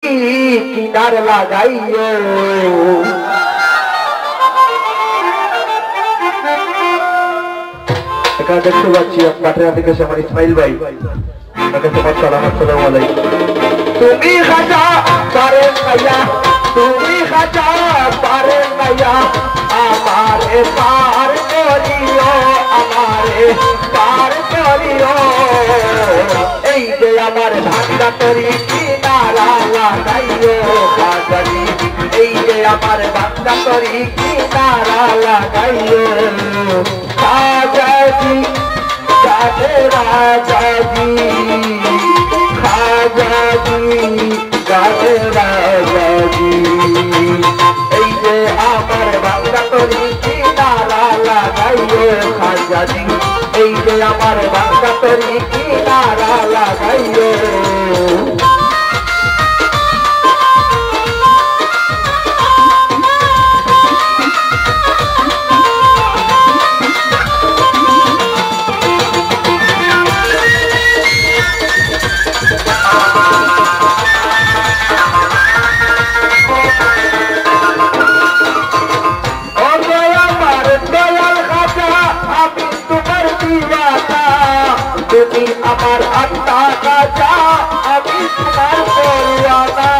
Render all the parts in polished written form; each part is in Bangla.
কিনার লাগাইও এখানে দেখতে পাচ্ছি পাটনা থেকে আমার ইসমাইল ভাই তাকে তোমার সালাম আসসালামু আলাইকুম। তুমি খাজা পারে মাইয়া তুমি খাজা পারে মাইয়া আমারে পার করিও আমারে পার করিও এই যে আমার ভাঙ্গা তরি কিনারা লাগাইও খাজাজি এই যে আমার ভাঙ্গা তরি কিনারা লাগাইও খাজাজি রাজে রাজাজি খাজাজি রাজে রাজাজি এই যে আমার ভাঙ্গা তরি কিনারা লাগাইও খাজাজি এই যে আমার ভাঙ্গা তরি কিনারা লাগাইও তুমি আমার আত্মা কাজা আমি তোমার পরিওয়ানা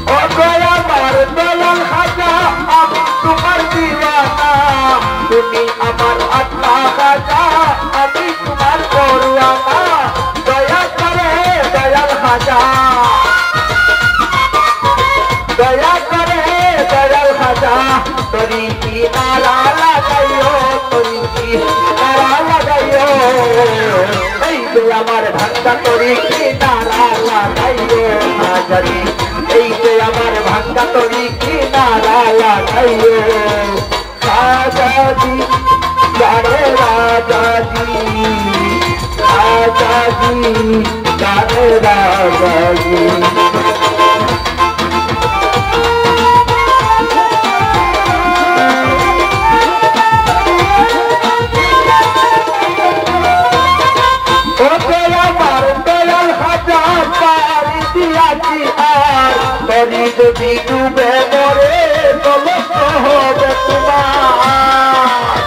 ও গয়া আমার দয়াল খাজা আমি তোমার দিওয়ানা তুমি আমার আত্মা কাজা আমি তোমার পরিওয়ানা দয়া করে দয়াল খাজা দয়া করে দয়াল খাজা তরি কিনারা লাগাইও তরি কিনারা লাগাইও এই যে আমার ভাঙ্গা তরি কিনারা লাগাইও খাজারি এই যে আমার ভাঙ্গা তরি কিনারা লাগাইও খাজাজি জানে রাজাজি খাজাজি জানে রাজাজি যদি ডুবে মরে তবে হবে তোমার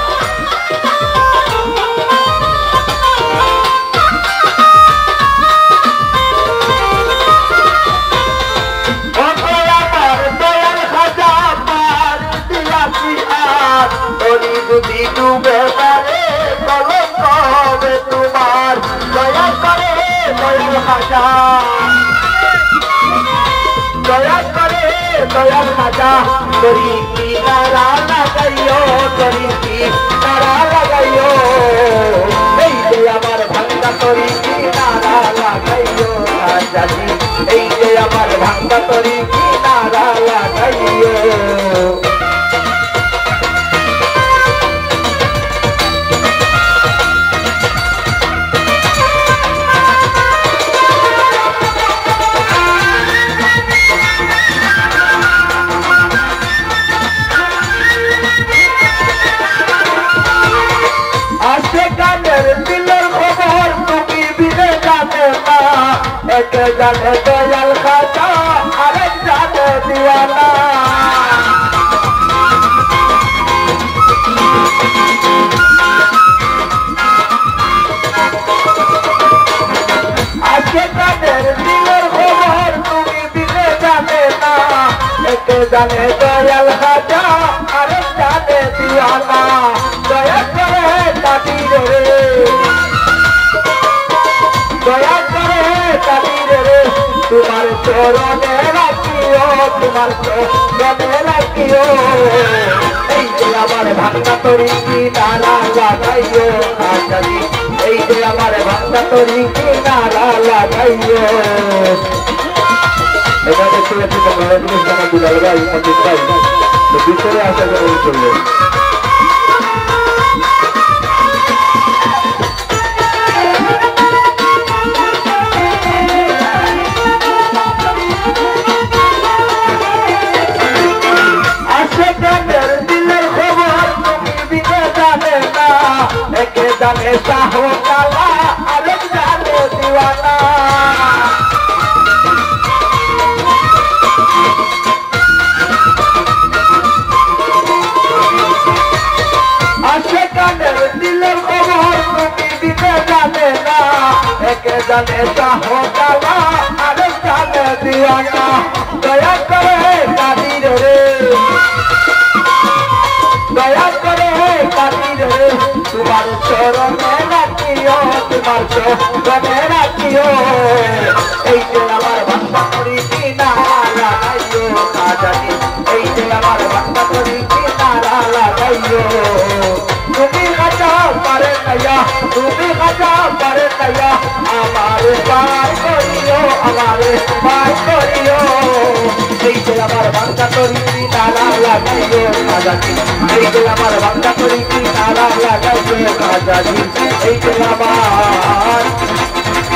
আমার দয়াল খাজা পার দিয়াছি আর তরি যদি ডুবে মরে তবে হবে তোমার দয়া করে দয়াল খাজা দয়া করে দয়াল খাজা তরি কিনারা লাগাইও তরি কিনারা লাগাইও এই যে আমার ভাঙ্গা তরি কিনারা লাগাইও খাজাজি এই যে আমার ভাঙ্গা তরি কিনারা লাগাইও एक जाने दयाल खाजा अरेक जाने दीवाना आके जाने दिलर खबर तुमी दिले जाने ना एक जाने दयाल खाजा अरेक जाने दीवाना दया करे दादी रे दया करे কাদিরে রে তোমার চরণে রাখিও তোমার চরণে রাখিও এই যে আমার ভাঙ্গা তরি কিনারা লাগাইও খাজাজি এই যে আমার ভাঙ্গা তরি কিনারা লাগাইও এখানে দেখতে পাচ্ছি বাংলাদেশ আমার দুলাল ভাই অজিত ভাই তো ভিতরে আসা যাবে চলবে দিলের খবর जाने साहो काला अरे जाने दीवाना जाने चाहो काला अरे जाने दीवाना दया करे कादिर रे दया करे कादिर रे तुम्हारे चरणे राखियो तुम्हार चरणे राखियो এই যে আমার বান্দা করি কিনারা লাগাইও কাজানি এই যে আমার বান্দা করি কিনারা লাগাইও তুমি খাজা পারে নয়া তুমি খাজা পারে নয়া আমারে পার করিও আমারে পার করিও এই যে আমার বান্দা করি কিনারা লাগাইও কাজানি এই যে আমার বান্দা করি কিনারা লাগাইও কাজানি এই যে আমার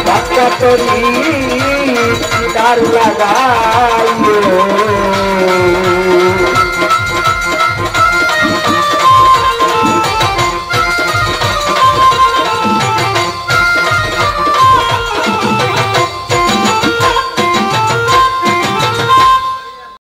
বান্দা করি কিনারা লাগাইও